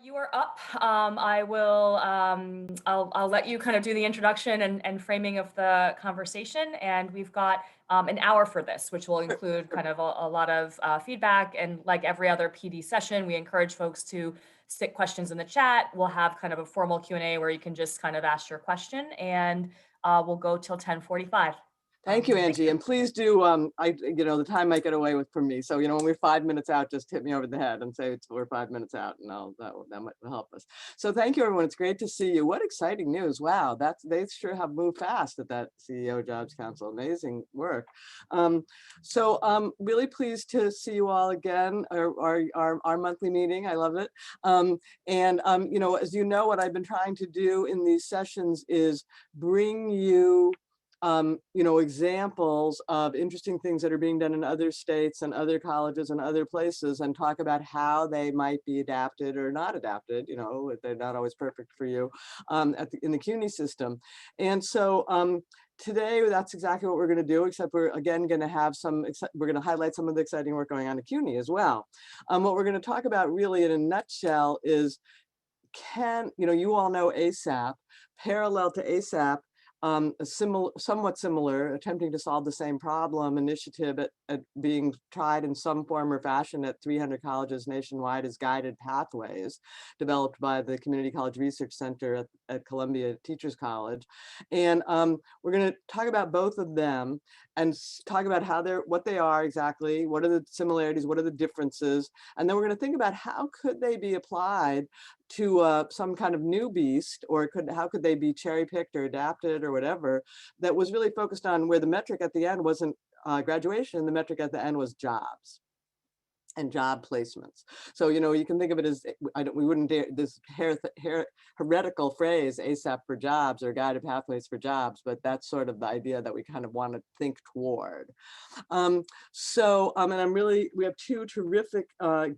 You are up. I'll let you kind of do the introduction and framing of the conversation. And we've got an hour for this, which will include kind of a lot of feedback. And like every other PD session, we encourage folks to stick questions in the chat. We'll have kind of a formal Q&A where you can just kind of ask your question, and we'll go till 10:45. Thank you, Angie. And please do, the time might get away from me. So, when we're 5 minutes out, just hit me over the head and say we're 5 minutes out, and that might help us. So thank you, everyone. It's great to see you. What exciting news. Wow, they sure have moved fast at that CEO Jobs Council. Amazing work. Really pleased to see you all again, our monthly meeting. I love it. As you know, what I've been trying to do in these sessions is bring you examples of interesting things that are being done in other states and other colleges and other places, and talk about how they might be adapted or not adapted. They're not always perfect for you in the CUNY system. And so today, that's exactly what we're going to do, except we're again going to have we're going to highlight some of the exciting work going on at CUNY as well. What we're going to talk about really in a nutshell is, you all know ASAP, parallel to ASAP, a somewhat similar, attempting to solve the same problem initiative at being tried in some form or fashion at 300 colleges nationwide is guided pathways, developed by the Community College Research Center at Columbia Teachers College. And we're going to talk about both of them and talk about what they are exactly, what are the similarities, what are the differences, and then we're going to think about how could they be applied to some kind of new beast, or how could they be cherry picked or adapted or whatever, that was really focused on where the metric at the end wasn't graduation, the metric at the end was jobs and job placements. So, you can think of it as, we wouldn't dare this heretical phrase, ASAP for jobs or guided pathways for jobs, but that's sort of the idea that we kind of want to think toward. And we have two terrific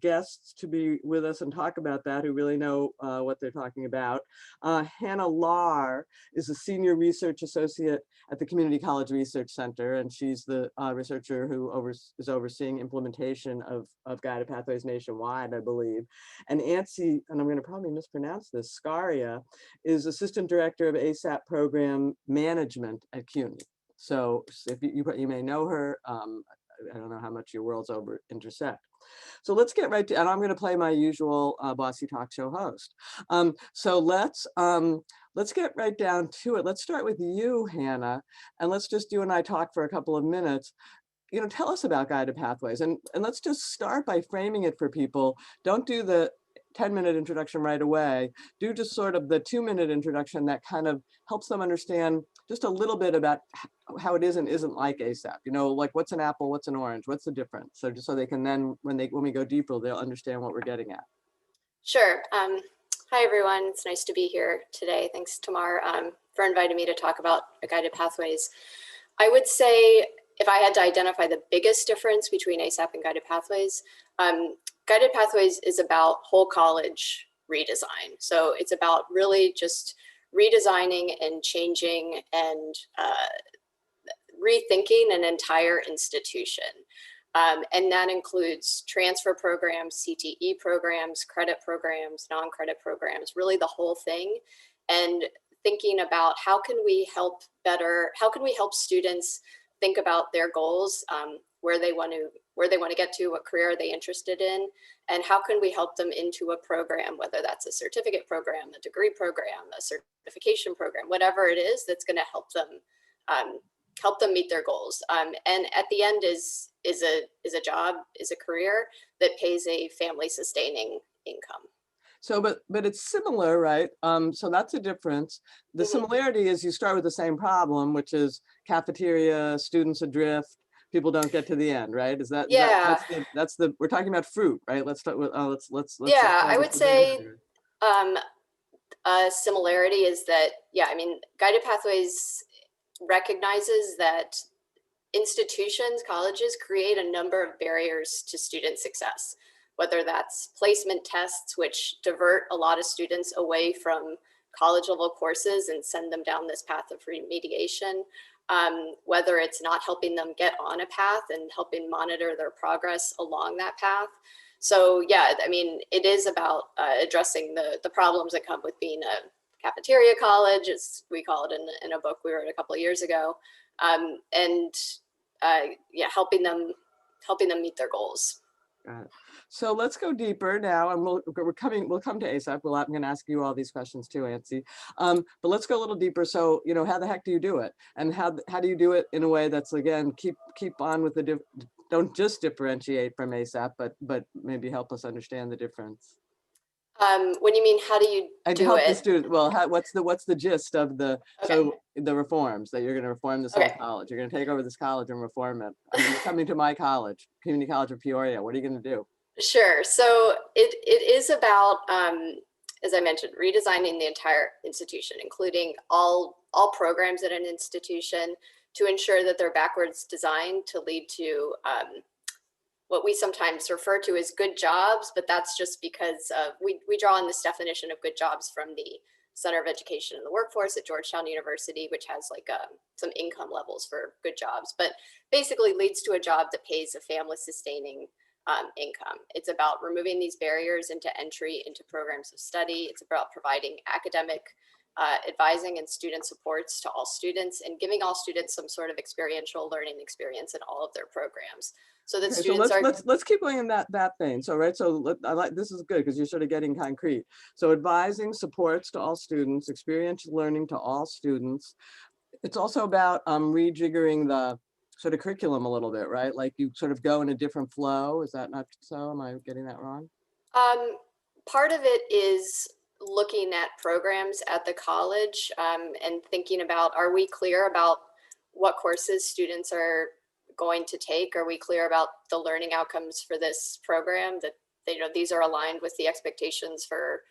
guests to be with us and talk about that, who really know what they're talking about. Hannah Lahr is a senior research associate at the Community College Research Center, and she's the researcher who is overseeing implementation of guided pathways nationwide, I believe. And Antsy, and I'm going to probably mispronounce this, Scaria, is assistant director of ASAP program management at CUNY. So if you may know her, I don't know how much your worlds intersect. So let's get right to, and I'm going to play my usual bossy talk show host. So let's get right down to it. Let's start with you, Hannah, and let's just you and I talk for a couple of minutes. Tell us about guided pathways, and let's just start by framing it for people. Don't do the 10-minute introduction right away. Do just sort of the 2-minute introduction that kind of helps them understand just a little bit about how it is and isn't like ASAP. Like what's an apple, what's an orange, what's the difference? So just so they can then, when we go deeper, they'll understand what we're getting at. Sure. Hi, everyone. It's nice to be here today. Thanks, Tamar, for inviting me to talk about guided pathways. I would say, if I had to identify the biggest difference between ASAP and guided pathways is about whole college redesign. So it's about really just redesigning and changing and rethinking an entire institution. And that includes transfer programs, CTE programs, credit programs, non-credit programs, really the whole thing. And thinking about how can we help students think about their goals, where they want to get to, what career are they interested in, and how can we help them into a program, whether that's a certificate program, a degree program, a certification program, whatever it is that's going to help them meet their goals. And at the end is a job, is a career that pays a family sustaining income. So, but it's similar, right? So that's a difference. The similarity is you start with the same problem, which is cafeteria, students adrift, people don't get to the end, right? Is that, yeah? That's the we're talking about fruit, right? Let's start with let's. Yeah, I would say a similarity is that, guided pathways recognizes that institutions, colleges create a number of barriers to student success, whether that's placement tests, which divert a lot of students away from college level courses and send them down this path of remediation, whether it's not helping them get on a path and helping monitor their progress along that path. So yeah, I mean, it is about addressing the problems that come with being a cafeteria college, as we call it in a book we wrote a couple of years ago, and yeah, helping them meet their goals. Got it. So let's go deeper now, and we'll come to ASAP. I'm going to ask you all these questions too, Nancy. But let's go a little deeper. So, you know, how the heck do you do it, and how do you do it in a way that's, again, keep on with the don't just differentiate from ASAP, but maybe help us understand the difference. When you mean how do you And do help the it? student. Well, what's the gist of the Okay. the reforms that you're going to reform this Okay. whole college? You're going to take over this college and reform it. I mean, you're coming to my college, Community College of Peoria. What are you going to do? Sure. So it is about, as I mentioned, redesigning the entire institution, including all programs at an institution, to ensure that they're backwards designed to lead to what we sometimes refer to as good jobs, but that's just because we draw on this definition of good jobs from the Center of Education and the Workforce at Georgetown University, which has like some income levels for good jobs, but basically leads to a job that pays a family sustaining income. It's about removing these barriers into entry into programs of study. It's about providing academic advising and student supports to all students, and giving all students some sort of experiential learning experience in all of their programs, so that Okay, students so let's keep going in that vein. So I like, this is good because you're sort of getting concrete. So advising supports to all students, experiential learning to all students. It's also about rejiggering the sort of curriculum a little bit, right? Like you sort of go in a different flow. Is that not so? Am I getting that wrong? Part of it is looking at programs at the college and thinking about, are we clear about what courses students are going to take? Are we clear about the learning outcomes for this program, that you know these are aligned with the expectations for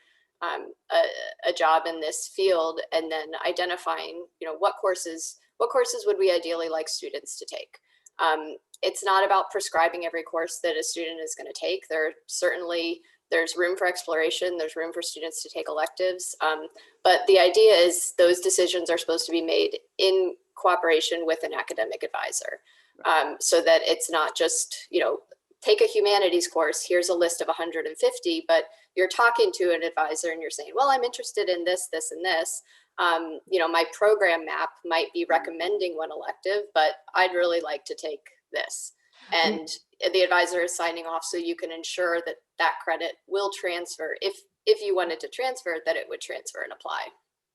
a job in this field? And then identifying, you know, what courses would we ideally like students to take. It's not about prescribing every course that a student is going to take. There's room for exploration. There's room for students to take electives. But the idea is those decisions are supposed to be made in cooperation with an academic advisor, so that it's not just, you know, take a humanities course, here's a list of 150, but you're talking to an advisor and you're saying, well, I'm interested in this, this, and this. You know, my program map might be recommending one elective, but I'd really like to take this. And the advisor is signing off, so you can ensure that that credit will transfer. If you wanted to transfer, that it would transfer and apply.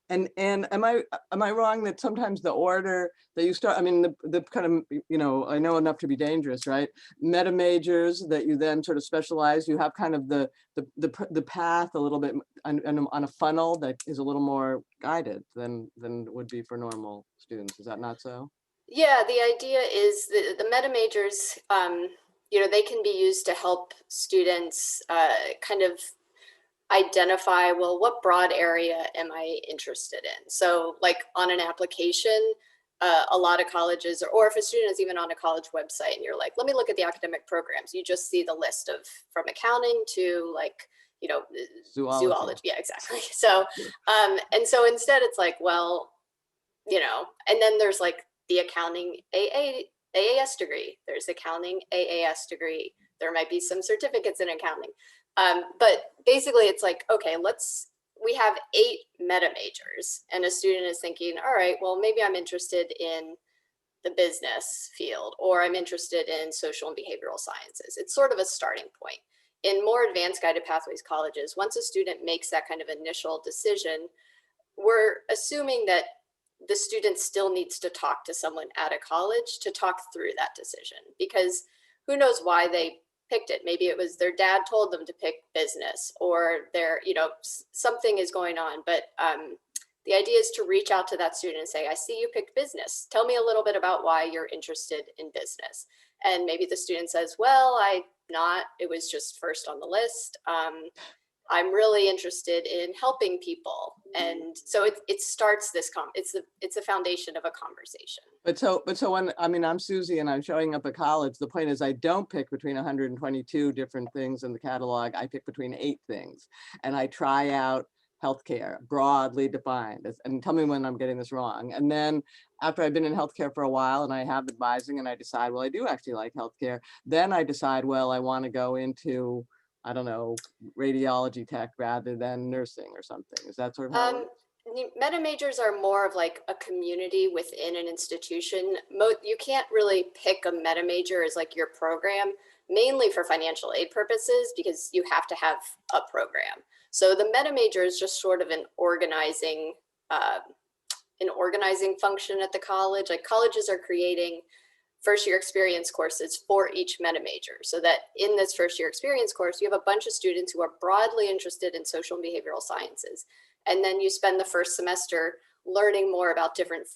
And am I wrong that sometimes the order that you start, I mean, the kind of, you know, I know enough to be dangerous, right? Meta majors that you then sort of specialize, you have kind of the path a little bit on a funnel that is a little more guided than would be for normal students. Is that not so? Yeah, the idea is the meta majors, you know, they can be used to help students kind of identify, well, what broad area am I interested in? So like on an application, a lot of colleges, or if a student is even on a college website and you're like, let me look at the academic programs, you just see the list of from accounting to like, you know, zoology. Yeah, exactly. So, and so instead it's like, well, you know, and then there's like the accounting AAS degree, there's accounting AAS degree, there might be some certificates in accounting. But basically it's like, okay, we have 8 meta majors, and a student is thinking, all right, well, maybe I'm interested in the business field, or I'm interested in social and behavioral sciences. It's sort of a starting point. In more advanced guided pathways colleges, once a student makes that kind of initial decision, we're assuming that the student still needs to talk to someone at a college to talk through that decision, because who knows why they picked it. Maybe it was their dad told them to pick business, or their, you know, something is going on. But the idea is to reach out to that student and say, I see you picked business. Tell me a little bit about why you're interested in business. And maybe the student says, well, it was just first on the list. I'm really interested in helping people. And so it starts this, it's a foundation of a conversation. But so when, I mean, I'm Susie and I'm showing up at college, the point is I don't pick between 122 different things in the catalog. I pick between 8 things, and I try out healthcare, broadly defined. And tell me when I'm getting this wrong. And then after I've been in healthcare for a while and I have advising and I decide, well, I do actually like healthcare, then I decide, well, I want to go into I don't know, radiology tech rather than nursing or something? Is that sort of how it works? Meta majors are more of like a community within an institution. You can't really pick a meta major as like your program, mainly for financial aid purposes, because you have to have a program. So the meta major is just sort of an organizing function at the college. Like colleges are creating first year experience courses for each meta major, so that in this first year experience course, you have a bunch of students who are broadly interested in social and behavioral sciences. And then you spend the first semester learning more about different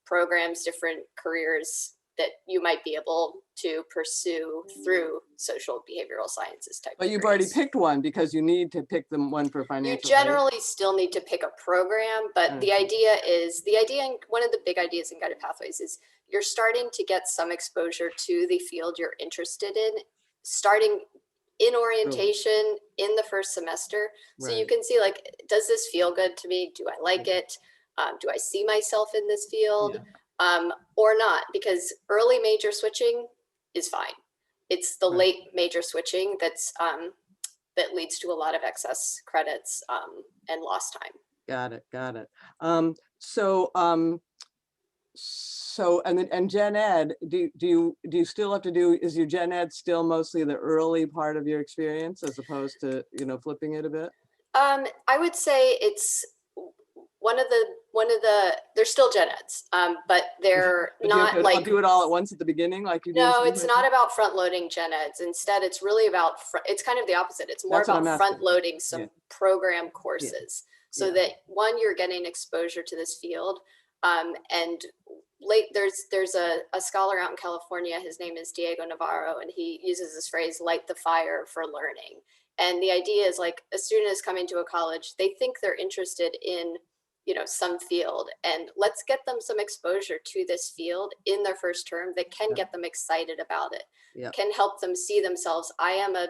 programs, different careers that you might be able to pursue through social behavioral sciences type. But you've already picked one because you need to pick them one for financial aid. You generally still need to pick a program, but the idea, and one of the big ideas in Guided Pathways is you're starting to get some exposure to the field you're interested in, starting in orientation in the first semester. So you can see, like, does this feel good to me? Do I like it? Do I see myself in this field? Or not? Because early major switching is fine. It's the late major switching that's that leads to a lot of excess credits and lost time. Got it. And Gen Ed, do you still have to do, is your Gen Ed still mostly the early part of your experience as opposed to, flipping it a bit? I would say it's one of the there's still Gen Eds, but they're not like do it all at once at the beginning like you do. No, it's not about front loading Gen Eds. Instead, it's really about it's kind of the opposite. It's more about front loading some program courses so that one, you're getting exposure to this field, and there's a scholar out in California. His name is Diego Navarro, and he uses this phrase, light the fire for learning. And the idea is, like, a student is coming to a college, they think they're interested in some field, and let's get them some exposure to this field in their first term that can get them excited about it, can help them see themselves. I am a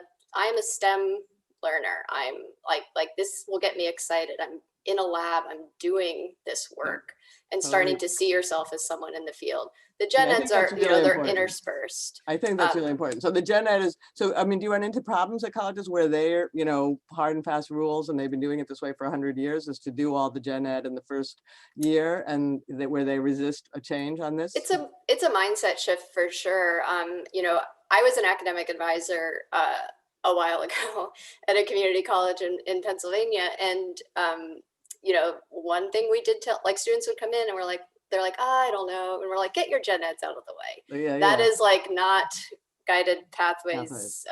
STEM learner. I'm like this will get me excited. I'm in a lab, I'm doing this work, and starting to see yourself as someone in the field. The Gen Eds are, they're interspersed. I think that's really important. So the Gen Ed is, do you run into problems at colleges where they're, hard and fast rules, and they've been doing it this way for 100 years, is to do all the Gen Ed in the first year, and where they resist a change on this? It's a mindset shift for sure. I was an academic advisor a while ago at a community college in Pennsylvania, and one thing we did tell, like, students would come in and they're like, I don't know. And we're like, get your Gen Eds out of the way. That is like not Guided Pathways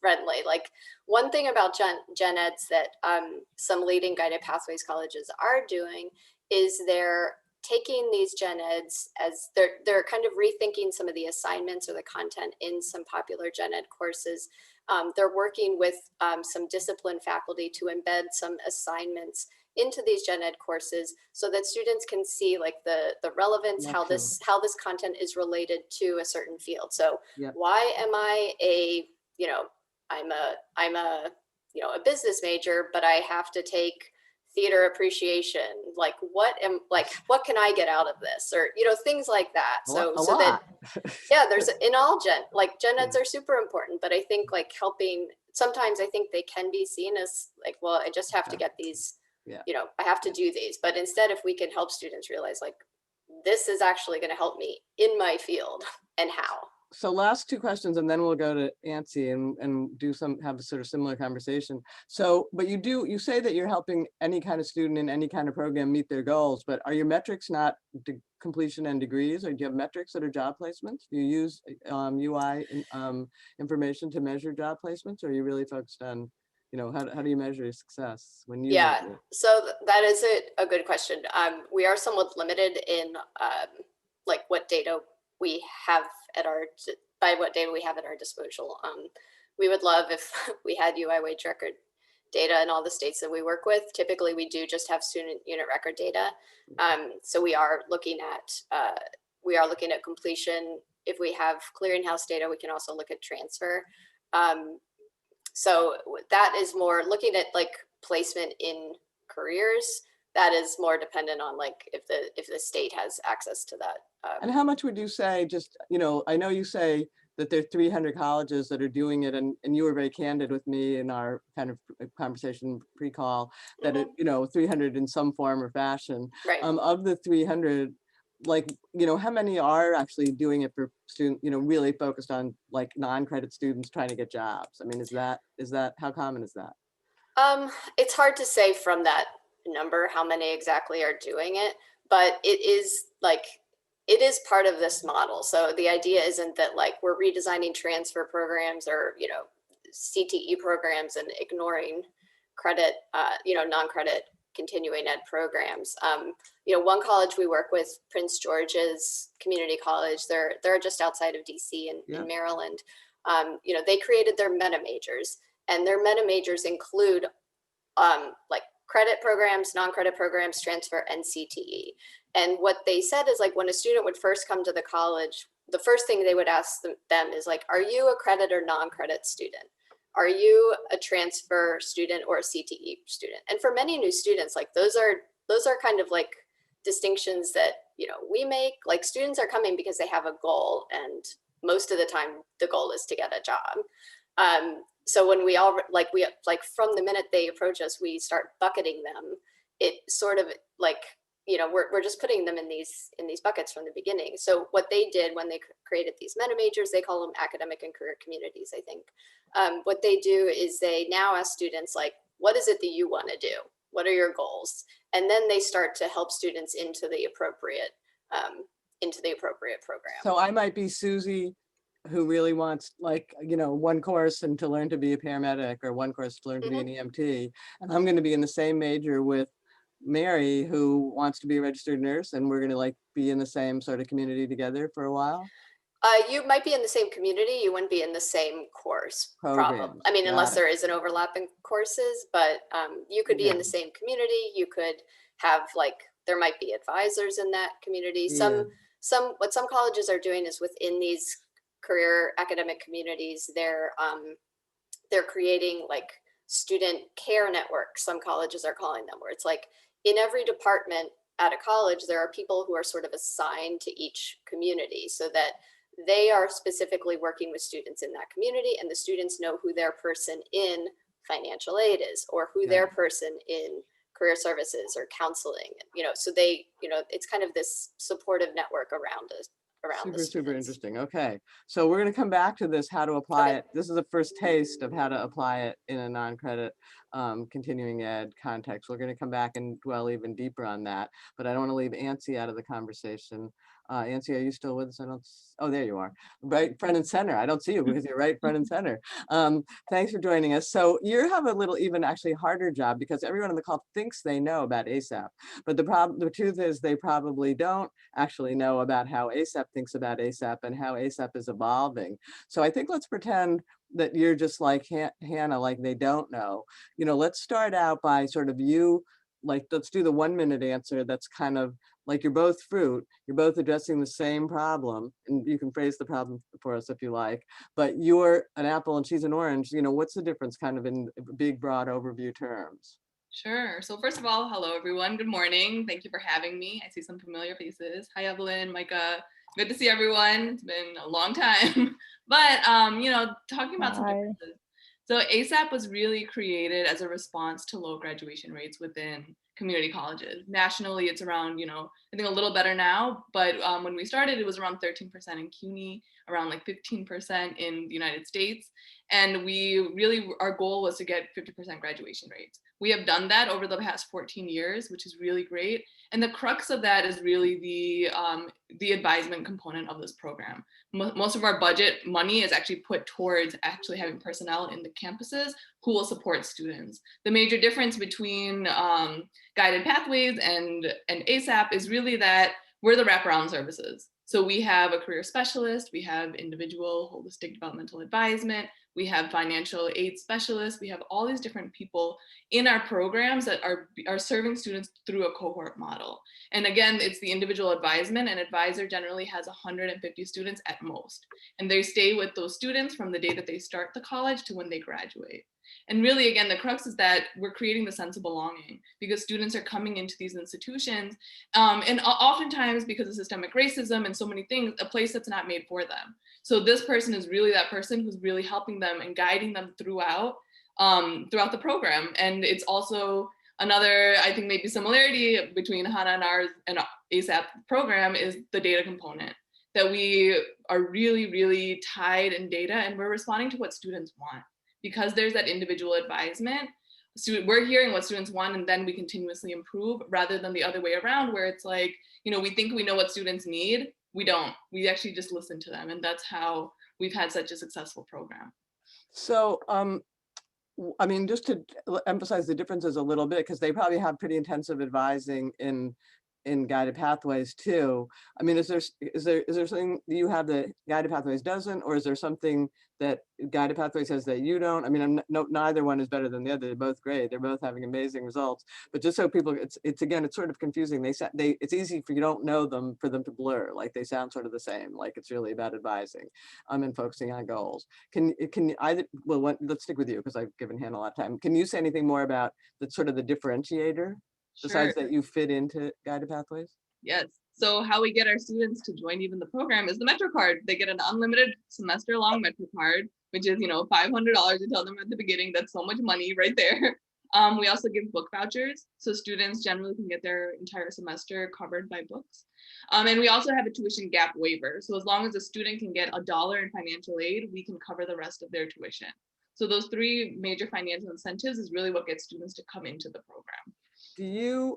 friendly. Like, one thing about Gen Eds that some leading Guided Pathways colleges are doing is they're taking these Gen Eds as they're kind of rethinking some of the assignments or the content in some popular Gen Ed courses. They're working with some discipline faculty to embed some assignments into these Gen Ed courses so that students can see, like, the relevance, how this content is related to a certain field. So why am I I'm a business major, but I have to take theater appreciation? Like, what can I get out of this? Or, things like that. There's in all Gen Eds are super important, but I think, like, helping, sometimes I think they can be seen as like, well, I just have to get these, I have to do these. But instead, if we can help students realize, like, this is actually going to help me in my field, and how. So last two questions, and then we'll go to Nancy and have a sort of similar conversation. So, but you say that you're helping any kind of student in any kind of program meet their goals, but are your metrics not completion and degrees, or do you have metrics that are job placements? Do you use UI information to measure job placements, or are you really focused on, how do you measure success when you? So that is a good question. We are somewhat limited in like what data we have at our disposal. We would love if we had UI wage record data in all the states that we work with. Typically, we do just have student unit record data. So we are looking at completion. If we have clearinghouse data, we can also look at transfer. So that is more looking at, like, placement in careers. That is more dependent on, like, if the state has access to that. And how much would you say, just, I know you say that there are 300 colleges that are doing it, and you were very candid with me in our kind of conversation pre-call that it, 300 in some form or fashion. Right. Of the 300, like, how many are actually doing it for student, really focused on like non-credit students trying to get jobs? I mean, is that how common is that? It's hard to say from that number how many exactly are doing it, but it is part of this model. So the idea isn't that like we're redesigning transfer programs or, CTE programs and ignoring credit, non-credit continuing ed programs. One college we work with, Prince George's Community College, they're just outside of DC in Maryland. They created their meta majors, and their meta majors include like credit programs, non-credit programs, transfer, and CTE. And what they said is like when a student would first come to the college, the first thing they would ask them is like, are you a credit or non-credit student? Are you a transfer student or a CTE student? And for many new students, like those are kind of like distinctions that, we make. Like students are coming because they have a goal, and most of the time the goal is to get a job. So when we from the minute they approach us, we start bucketing them. It sort of like, we're just putting them in these buckets from the beginning. So what they did when they created these meta majors, they call them academic and career communities, I think. What they do is they now ask students like, what is it that you want to do? What are your goals? And then they start to help students into the appropriate program. So I might be Susie, who really wants like, one course and to learn to be a paramedic, or one course to learn to be an EMT. And I'm going to be in the same major with Mary, who wants to be a registered nurse, and we're going to like be in the same sort of community together for a while. You might be in the same community. You wouldn't be in the same course. Programs. I mean, Got unless it. there is an overlap in courses, but you could be in the same community. You could have there might be advisors in that community. What some colleges are doing is within these career academic communities, they're creating like student care networks. Some colleges are calling them, where it's like in every department at a college, there are people who are sort of assigned to each community, so that they are specifically working with students in that community, and the students know who their person in financial aid is, or who their person in career services or counseling, so they, it's kind of this supportive network around us. Super interesting. Okay, so we're going to come back to this, how to apply it. This is a first taste of how to apply it in a non-credit continuing ed context. We're going to come back and dwell even deeper on that, but I don't want to leave Ancy out of the conversation. Ancy, are you still with us? Oh, there you are. Right front and center. I don't see you because you're right front and center. Thanks for joining us. So you have a little even actually harder job, because everyone on the call thinks they know about ASAP, but the truth is they probably don't actually know about how ASAP thinks about ASAP and how ASAP is evolving. So I think let's pretend that you're just like Hannah, like they don't know. Let's start out by sort of let's do the 1 minute answer. That's kind of like you're both fruit, you're both addressing the same problem, and you can phrase the problem for us if you like, but you're an apple and she's an orange. What's the difference kind of in big, broad overview terms? Sure. So first of all, hello, everyone. Good morning. Thank you for having me. I see some familiar faces. Hi, Evelyn, Micah. Good to see everyone. It's been a long time. But, talking about some differences. So ASAP was really created as a response to low graduation rates within community colleges. Nationally, it's around, I think a little better now, but when we started, it was around 13% in CUNY, around like 15% in the United States. And our goal was to get 50% graduation rates. We have done that over the past 14 years, which is really great. And the crux of that is really the advisement component of this program. Most of our budget money is actually put towards actually having personnel in the campuses who will support students. The major difference between guided pathways and ASAP is really that we're the wraparound services. So we have a career specialist, we have individual holistic developmental advisement, we have financial aid specialists, we have all these different people in our programs that are serving students through a cohort model. And again, it's the individual advisement. An advisor generally has 150 students at most, and they stay with those students from the day that they start the college to when they graduate. And really, again, the crux is that we're creating the sense of belonging because students are coming into these institutions, and oftentimes because of systemic racism and so many things, a place that's not made for them. So this person is really that person who's really helping them and guiding them throughout the program. And it's also another, I think, maybe similarity between HANA and ours and ASAP program is the data component, that we are really, really tied in data and we're responding to what students want. Because there's that individual advisement, we're hearing what students want and then we continuously improve, rather than the other way around where it's like, we think we know what students need. We don't. We actually just listen to them. And that's how we've had such a successful program. So, I mean, just to emphasize the differences a little bit, because they probably have pretty intensive advising in Guided Pathways too. I mean, is there something that you have that Guided Pathways doesn't, or is there something that Guided Pathways has that you don't? I mean, neither one is better than the other. They're both great. They're both having amazing results. But just so people, it's again, it's sort of confusing. It's easy for you don't know them for them to blur. Like they sound sort of the same. Like it's really about advising, and focusing on goals. Can you either? Well, let's stick with you because I've given Hannah a lot of time. Can you say anything more about the sort of the differentiator? Besides that you fit into Guided Pathways? Yes. So how we get our students to join even the program is the Metro card. They get an unlimited semester-long Metro card, which is, $500. You tell them at the beginning, that's so much money right there. We also give book vouchers. So students generally can get their entire semester covered by books. And we also have a tuition gap waiver. So as long as a student can get $1 in financial aid, we can cover the rest of their tuition. So those three major financial incentives is really what gets students to come into the program. The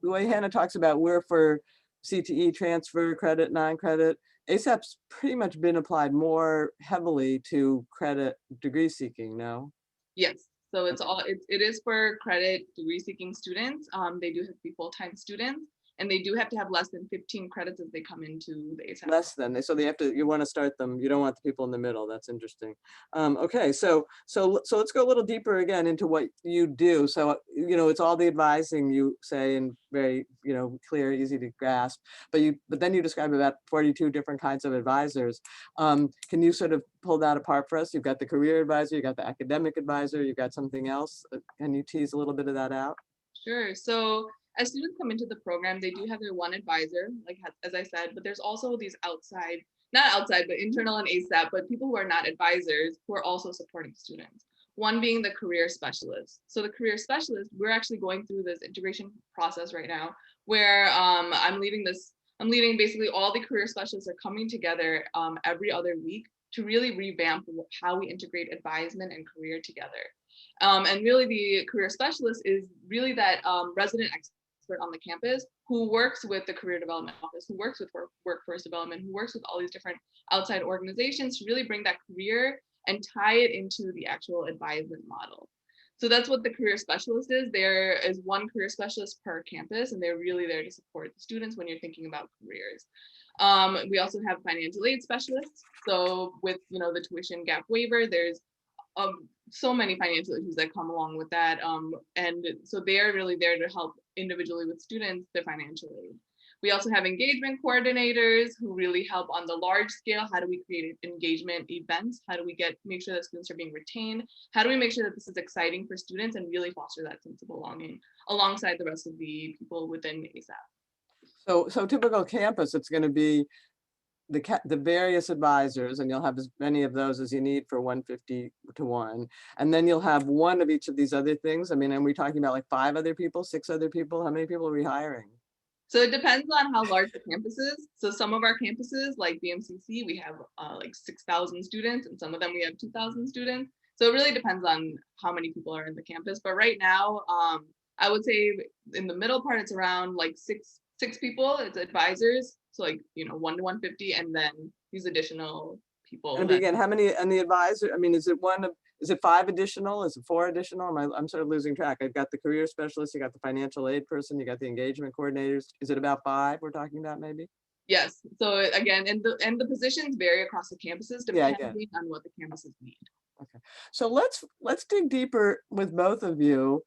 way Hannah talks about we're for CTE, transfer, credit, non-credit, ASAP's pretty much been applied more heavily to credit degree seeking, no? Yes. So it is for credit degree seeking students. They do have to be full-time students. And they do have to have less than 15 credits as they come into the ASAP. Less than, so they have to, you want to start them, you don't want the people in the middle. That's interesting. Okay, so let's go a little deeper again into what you do. So, it's all the advising you say and very, clear, easy to grasp, but then you describe about 42 different kinds of advisors. Can you sort of pull that apart for us? You've got the career advisor, you've got the academic advisor, you've got something else. Can you tease a little bit of that out? Sure. So as students come into the program, they do have their one advisor, like as I said, but there's also these not outside, but internal and ASAP, but people who are not advisors who are also supporting students. One being the career specialist. So the career specialist, we're actually going through this integration process right now where I'm leading basically all the career specialists are coming together every other week to really revamp how we integrate advisement and career together. And really the career specialist is really that resident expert on the campus who works with the career development office, who works with workforce development, who works with all these different outside organizations to really bring that career and tie it into the actual advisement model. So that's what the career specialist is. There is one career specialist per campus, and they're really there to support the students when you're thinking about careers. We also have financial aid specialists. So with the tuition gap waiver, there's so many financial issues that come along with that. And so they're really there to help individually with students, their financial aid. We also have engagement coordinators who really help on the large scale. How do we create engagement events? How do we make sure that students are being retained? How do we make sure that this is exciting for students and really foster that sense of belonging alongside the rest of the people within ASAP? So typical campus, it's going to be the various advisors, and you'll have as many of those as you need for 150 to 1. And then you'll have one of each of these other things. I mean, are we talking about like 5 other people, 6 other people? How many people are we hiring? So it depends on how large the campus is. So some of our campuses, like BMCC, we have like 6,000 students, and some of them we have 2,000 students. So it really depends on how many people are in the campus. But right now, I would say in the middle part, it's around like six people. It's advisors. So like, 1 to 150, and then these additional people. And again, how many, and the advisor, I mean, is it 5 additional? Is it 4 additional? I'm sort of losing track. I've got the career specialist, you got the financial aid person, you got the engagement coordinators. Is it about 5 we're talking about maybe? Yes. So again, and the positions vary across the campuses depending on what the campuses need. Okay. So let's dig deeper with both of you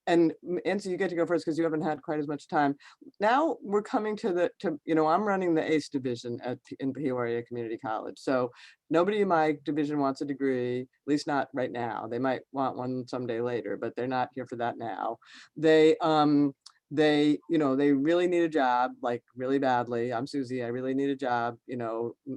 Nancy, you get to go first because you haven't had quite as much time. Now we're coming to I'm running the ACE division in Peoria Community College. So nobody in my division wants a degree, at least not right now. They might want one someday later, but they're not here for that now. They really need a job, like really badly. I'm Susie, I really need a job.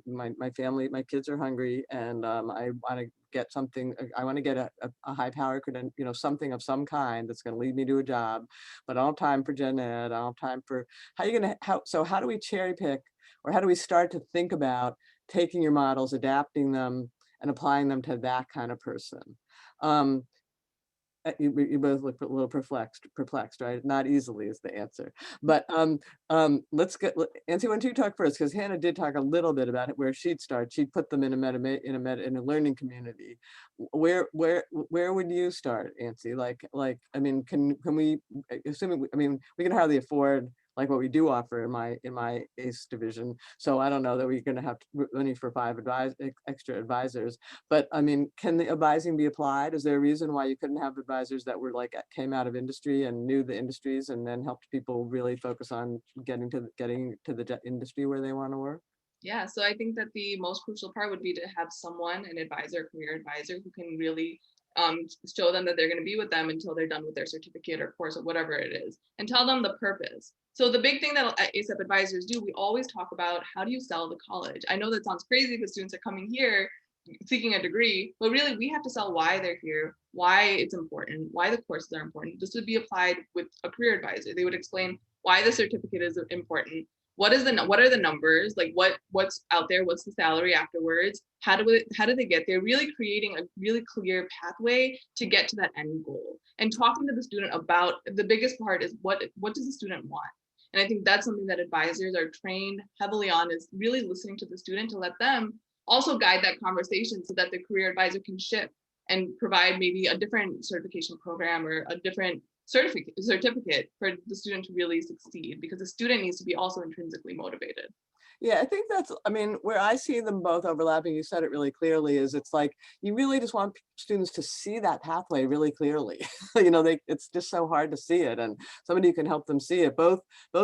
My family, my kids are hungry, and I want to get something. I want to get a high power credential, something of some kind that's going to lead me to a job, but I don't have time for gen ed. I don't have time for, how do we cherry pick, or how do we start to think about taking your models, adapting them, and applying them to that kind of person? You both look a little perplexed, right? Not easily is the answer. But let's get, Nancy, why don't you talk first? Because Hannah did talk a little bit about it, where she'd start. She'd put them in a learning community. Where would you start, Nancy? I mean, can we, assuming, I mean, we can hardly afford like what we do offer in my ACE division. So I don't know that we're going to have money for 5 extra advisors. But I mean, can the advising be applied? Is there a reason why you couldn't have advisors that were came out of industry and knew the industries, and then helped people really focus on getting to the industry where they want to work? Yeah, so I think that the most crucial part would be to have someone, an advisor, career advisor, who can really show them that they're going to be with them until they're done with their certificate or course or whatever it is, and tell them the purpose. So the big thing that ASAP advisors do, we always talk about, how do you sell the college? I know that sounds crazy because students are coming here seeking a degree, but really we have to sell why they're here, why it's important, why the courses are important. This would be applied with a career advisor. They would explain why the certificate is important. What are the numbers, like what's out there, what's the salary afterwards, how do they get there, really creating a really clear pathway to get to that end goal, and talking to the student about, the biggest part is what does the student want. And I think that's something that advisors are trained heavily on, is really listening to the student to let them also guide that conversation, so that the career advisor can shift and provide maybe a different certification program or a different certificate for the student to really succeed, because the student needs to be also intrinsically motivated. Yeah, I think that's, I mean, where I see them both overlapping, you said it really clearly, is it's like, you really just want students to see that pathway really clearly. It's just so hard to see it, and somebody who can help them see it, both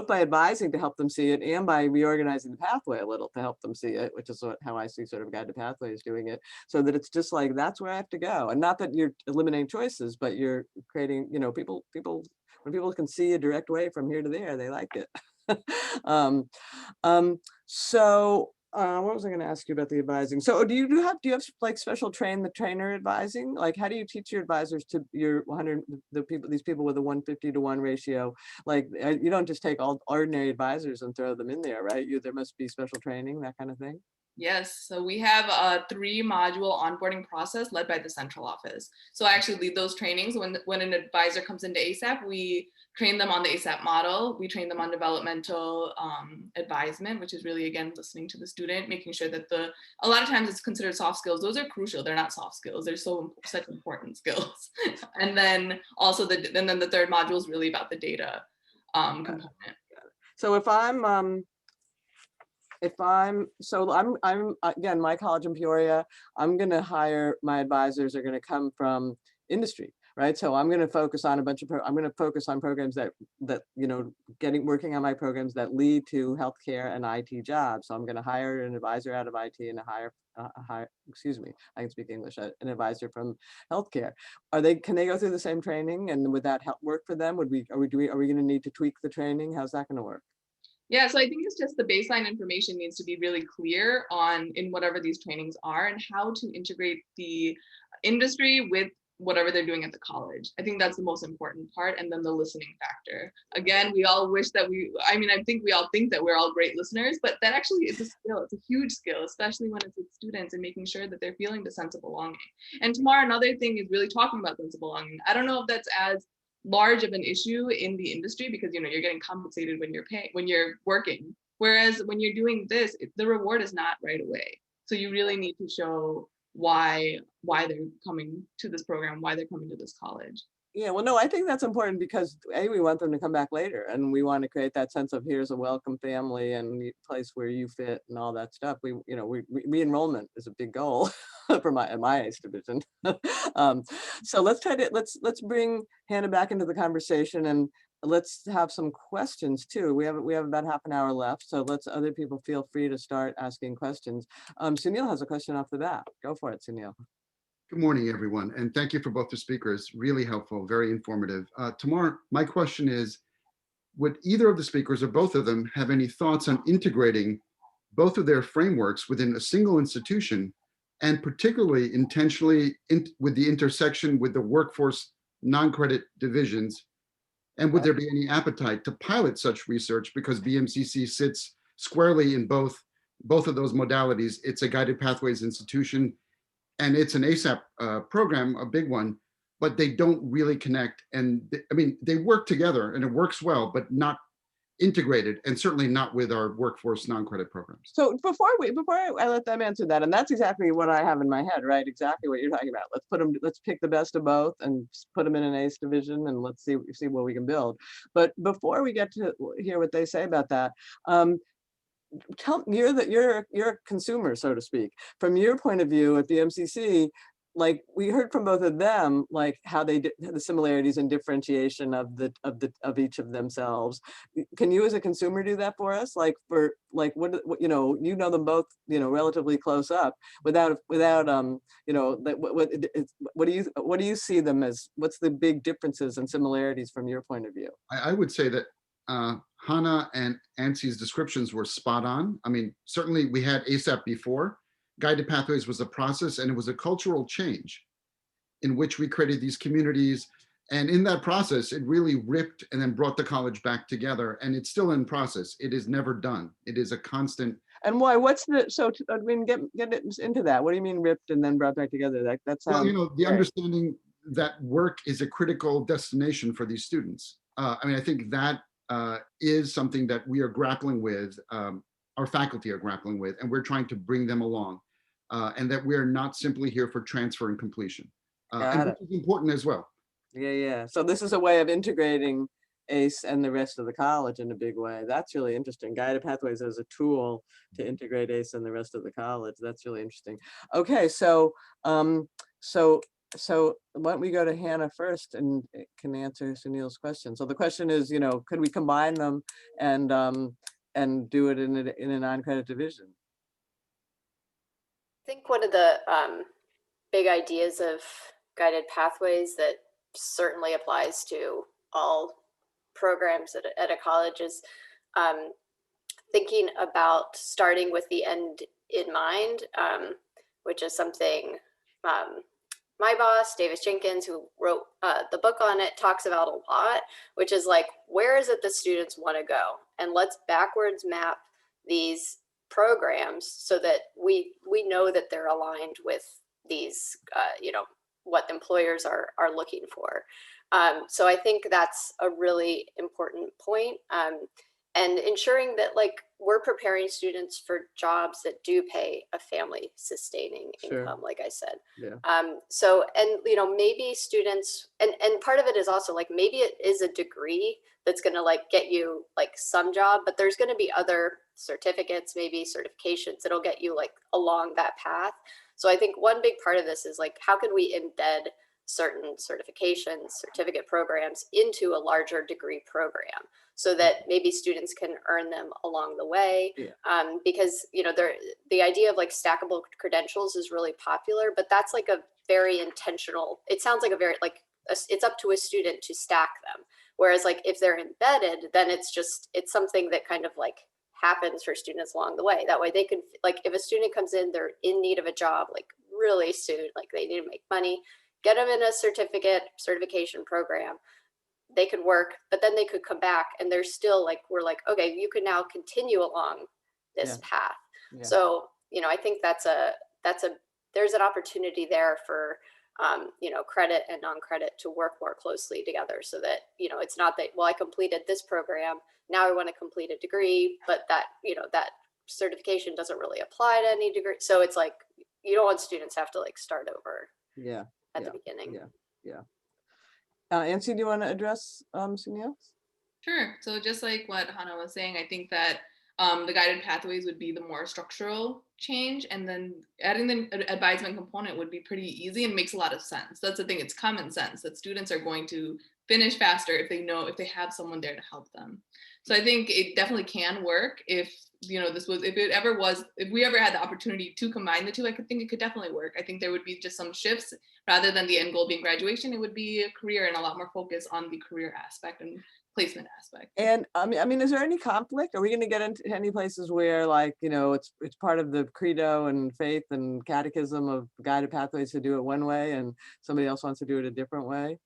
by advising to help them see it, and by reorganizing the pathway a little to help them see it, which is how I see sort of Guided Pathways doing it, so that it's just like, that's where I have to go. And not that you're eliminating choices, but you're creating, people, when people can see a direct way from here to there, they like it. What was I going to ask you about the advising? So do you have like special trainer advising? Like, how do you teach your advisors to your 100, these people with a 150 to 1 ratio? Like, you don't just take all ordinary advisors and throw them in there, right? There must be special training, that kind of thing. Yes, so we have a 3-module onboarding process led by the central office. So I actually lead those trainings. When an advisor comes into ASAP, we train them on the ASAP model. We train them on developmental advisement, which is really, again, listening to the student, making sure that a lot of times it's considered soft skills. Those are crucial. They're not soft skills. They're such important skills. And then also the 3rd module is really about the data component. So I'm again, my college in Peoria, I'm going to hire, my advisors are going to come from industry, right? So I'm going to focus on programs that working on my programs that lead to healthcare and IT jobs. So I'm going to hire an advisor out of IT and excuse me, I can speak English, an advisor from healthcare. Can they go through the same training, and would that help work for them? Are we going to need to tweak the training? How's that going to work? Yeah, so I think it's just the baseline information needs to be really clear in whatever these trainings are, and how to integrate the industry with whatever they're doing at the college. I think that's the most important part. And then the listening factor. Again, we all wish that I think we all think that we're all great listeners, but that actually is a skill. It's a huge skill, especially when it's with students, and making sure that they're feeling the sense of belonging. And Tamara, another thing is really talking about sense of belonging. I don't know if that's as large of an issue in the industry, because you're getting compensated when you're working, whereas when you're doing this, the reward is not right away. So you really need to show why they're coming to this program, why they're coming to this college. Yeah, well, no, I think that's important because we want them to come back later, and we want to create that sense of here's a welcome family and place where you fit and all that stuff. Re-enrollment is a big goal for my ACE division. So let's bring Hannah back into the conversation, and let's have some questions too. We have about half an hour left, so let's other people feel free to start asking questions. Sunil has a question off the bat. Go for it, Sunil. Good morning, everyone, and thank you for both the speakers. Really helpful, very informative. Tamar, my question is, would either of the speakers or both of them have any thoughts on integrating both of their frameworks within a single institution, and particularly intentionally with the intersection with the workforce non-credit divisions? And would there be any appetite to pilot such research, because BMCC sits squarely in both of those modalities? It's a guided pathways institution, and it's an ASAP program, a big one, but they don't really connect. And they work together and it works well, but not integrated, and certainly not with our workforce non-credit programs. So before I let them answer that, and that's exactly what I have in my head, right? Exactly what you're talking about. Let's pick the best of both and put them in an ACE division, and let's see what we can build. But before we get to hear what they say about that, you're a consumer, so to speak. From your point of view at the MCC, like we heard from both of them, like how they did the similarities and differentiation of each of themselves. Can you as a consumer do that for us? Like what you know them both, relatively close up without what do you see them as? What's the big differences and similarities from your point of view? I would say that Hannah and Ansie's descriptions were spot on. Certainly we had ASAP before. Guided Pathways was a process, and it was a cultural change in which we created these communities. And in that process, it really ripped and then brought the college back together. And it's still in process. It is never done. It is a constant. And why? Get into that. What do you mean ripped and then brought back together? That sounds. Well, the understanding that work is a critical destination for these students. I think that is something that we are grappling with. Our faculty are grappling with, and we're trying to bring them along, and that we're not simply here for transfer and completion, and which is important as well. Yeah. So this is a way of integrating ACE and the rest of the college in a big way. That's really interesting. Guided Pathways as a tool to integrate ACE and the rest of the college. That's really interesting. Okay, so why don't we go to Hannah first and can answer Sunil's question. So the question is, could we combine them and do it in a non-credit division? I think one of the big ideas of guided pathways that certainly applies to all programs at a college is thinking about starting with the end in mind, which is something my boss, Davis Jenkins, who wrote the book on it, talks about a lot, which is like, where is it the students want to go? And let's backwards map these programs so that we know that they're aligned with these, what employers are looking for. So I think that's a really important point. And ensuring that we're preparing students for jobs that do pay a family sustaining income, like I said. Yeah. So, and maybe students, and part of it is also maybe it is a degree that's going to get you some job, but there's going to be other certificates, maybe certifications that'll get you along that path. So I think one big part of this is how can we embed certain certifications, certificate programs into a larger degree program so that maybe students can earn them along the way. Yeah. Because, the idea of stackable credentials is really popular, but that's a very intentional, it sounds like a very, it's up to a student to stack them. Whereas if they're embedded, then it's something that kind of happens for students along the way. That way they can, if a student comes in, they're in need of a job, really soon, they need to make money, get them in a certification program. They could work, but then they could come back and they're still we're okay, you can now continue along this path. Yeah. So, I think there's an opportunity there for, credit and non-credit to work more closely together so that, it's not that, well, I completed this program, now I want to complete a degree, but that, that certification doesn't really apply to any degree. So it's you don't want students to have to start over. Yeah. At the beginning. Yeah. Nancy, do you want to address Sunil? Sure. So just like what Hannah was saying, I think that the guided pathways would be the more structural change, and then adding the advisement component would be pretty easy and makes a lot of sense. That's the thing, it's common sense that students are going to finish faster if they have someone there to help them. So I think it definitely can work if, you know, if we ever had the opportunity to combine the two, I could think it could definitely work. I think there would be just some shifts rather than the end goal being graduation. It would be a career and a lot more focus on the career aspect and placement aspect. And I mean, is there any conflict? Are we going to get into any places where, like, you know, it's part of the credo and faith and catechism of guided pathways to do it one way, and somebody else wants to do it a different way?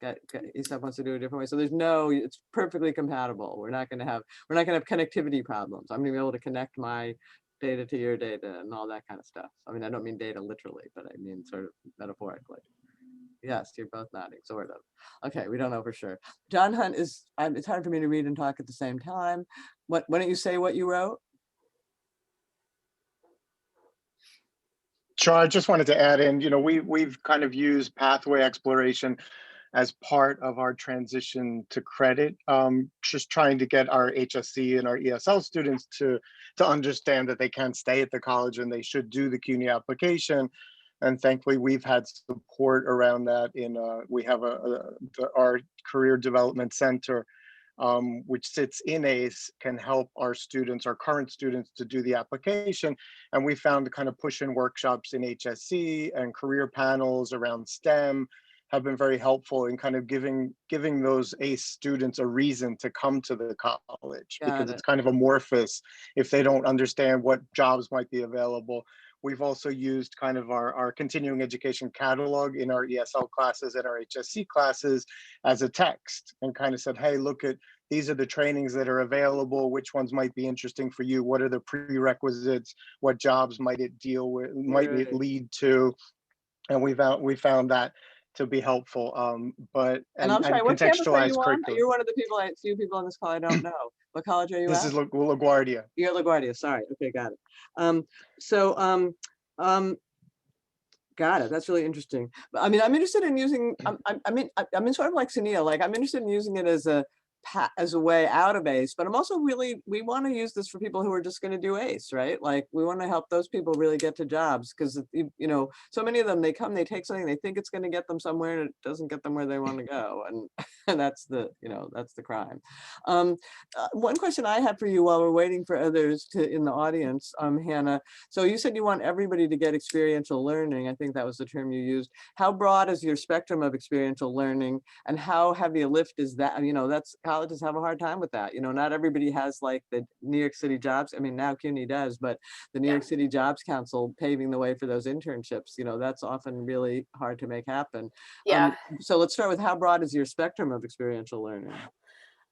ESAP wants to do it a different way. So it's perfectly compatible. We're not going to have connectivity problems. I'm going to be able to connect my data to your data and all that kind of stuff. I mean, I don't mean data literally, but I mean sort of metaphorically. Yes, you're both nodding, sort of. Okay, we don't know for sure. John Hunt it's hard for me to read and talk at the same time. Why don't you say what you wrote? Sure, I just wanted to add in, you know, we've kind of used pathway exploration as part of our transition to credit, just trying to get our HSC and our ESL students to understand that they can stay at the college and they should do the CUNY application. And thankfully, we've had support around that. We have our Career Development Center, which sits in ACE, can help our current students to do the application. And we found the kind of push-in workshops in HSC and career panels around STEM have been very helpful in kind of giving those ACE students a reason to come to the college, because it's kind of amorphous if they don't understand what jobs might be available. We've also used kind of our continuing education catalog in our ESL classes and our HSC classes as a text, and kind of said, hey, look at, these are the trainings that are available, which ones might be interesting for you, what are the prerequisites, what jobs might it deal with, might it lead to, and we found that to be helpful, and I'm sorry, what campus are you on? curriculum. You're one of the few people on this call I don't know. What college are you at? This is LaGuardia. You're at LaGuardia, sorry. Okay, got it. Got it. That's really interesting. I mean, I'm interested in using. I mean, sort of like Sunil. Like, I'm interested in using it as a way out of ACE, but I'm also we want to use this for people who are just going to do ACE, right? Like, we want to help those people really get to jobs, because, you know, so many of them, they take something, they think it's going to get them somewhere, and it doesn't get them where they want to go, and that's the crime. One question I had for you while we're waiting for others in the audience, Hannah. So you said you want everybody to get experiential learning. I think that was the term you used. How broad is your spectrum of experiential learning, and how heavy a lift is that? You know, colleges have a hard time with that. You know, not everybody has like the New York City jobs. I mean, now CUNY does, but the New York City Jobs Council paving the way for those internships, you know, that's often really hard to make happen. Yeah. So let's start with, how broad is your spectrum of experiential learning?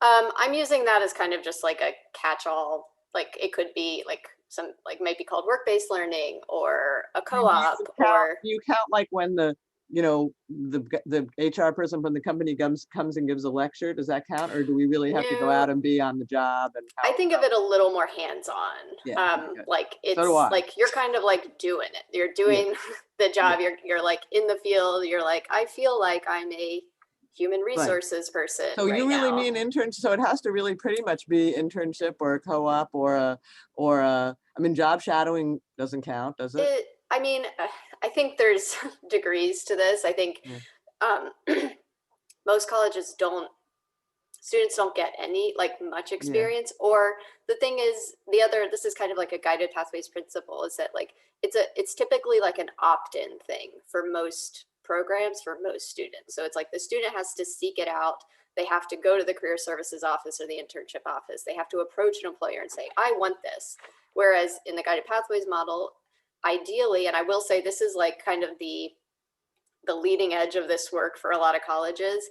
I'm using that as kind of just like a catch-all. Like, it could be like might be called work-based learning or a co-op, or you count like when the HR person from the company comes and gives a lecture. Does that count, or do we really have to go out and be on the job? And I think of it a little more hands-on. Like, it's like you're kind of like doing it. You're doing the job. You're like in the field. You're like, I feel like I'm a human resources person. So you really mean internship? So it has to really pretty much be internship or a co-op or a. I mean, job shadowing doesn't count, does it? I mean, I think there's degrees to this. I think most colleges students don't get any much experience. Or the thing is, this is kind of like a guided pathways principle, is that like it's typically like an opt-in thing for most programs, for most students. So it's like the student has to seek it out. They have to go to the career services office or the internship office. They have to approach an employer and say, I want this. Whereas in the guided pathways model, ideally, and I will say this is like kind of the leading edge of this work for a lot of colleges,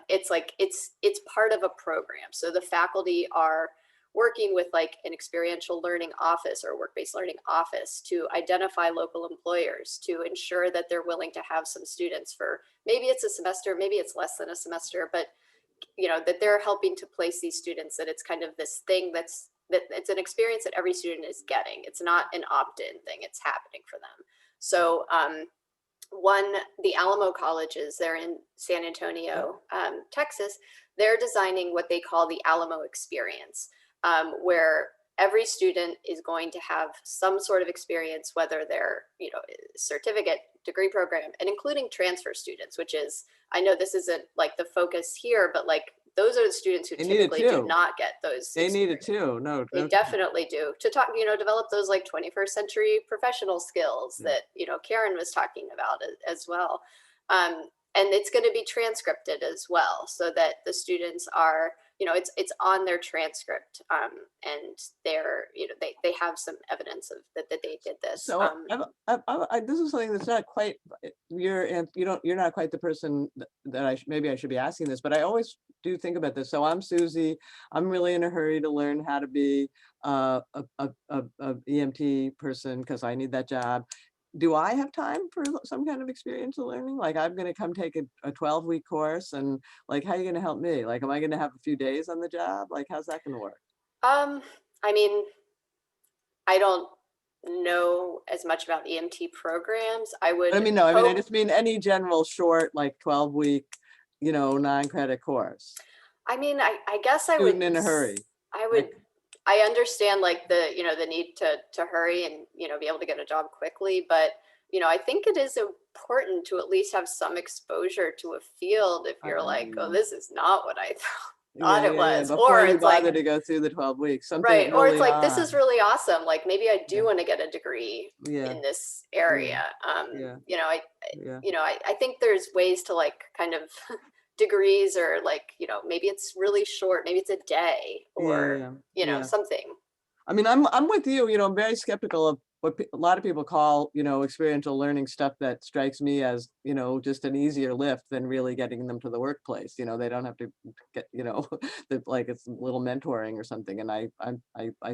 it's like it's part of a program. So the faculty are working with like an experiential learning office or work-based learning office to identify local employers, to ensure that they're willing to have some students for, maybe it's a semester, maybe it's less than a semester, but you know, that they're helping to place these students, that it's kind of this thing that it's an experience that every student is getting. It's not an opt-in thing, it's happening for them. So the Alamo colleges, they're in San Antonio, Texas, they're designing what they call the Alamo experience, where every student is going to have some sort of experience, whether they're, certificate, degree program, and including transfer students, which is, I know this isn't like the focus here, but like those are the students who They need it typically do too. not get those. They need it experiences. too. No, They definitely do, to talk, develop those like 21st century professional skills Yeah. that, Karen was talking about as well. And it's going to be transcripted as well, so that the students are, it's on their transcript, and they're, they have some evidence of that they did this. So this is something that's not quite you're not quite the person that maybe I should be asking this, but I always do think about this. So I'm Susie. I'm really in a hurry to learn how to be a EMT person because I need that job. Do I have time for some kind of experiential learning? Like I'm going to come take a 12-week course, and like, how are you going to help me? Like, am I going to have a few days on the job? Like, how's that going to work? I mean, I don't know as much about EMT programs. No, I just mean any general short, like 12-week, 9-credit course. I mean, I guess I would. Student in a hurry. I would. I understand like the need to hurry and be able to get a job quickly, but I think it is important to at least have some exposure to a field if you're like, oh, this is not what I thought it was, before or you it's like to go through the 12 weeks, something right, or it's like early this is really awesome. Like maybe I do Yeah. want to get a degree Yeah. in this area. Yeah. I think there's ways to like kind of degrees, or like maybe it's really short, maybe it's a day, or something. I mean, I'm with you. I'm very skeptical of what a lot of people call, experiential learning stuff that strikes me as, just an easier lift than really getting them to the workplace. They don't have to get, like it's a little mentoring or something. And I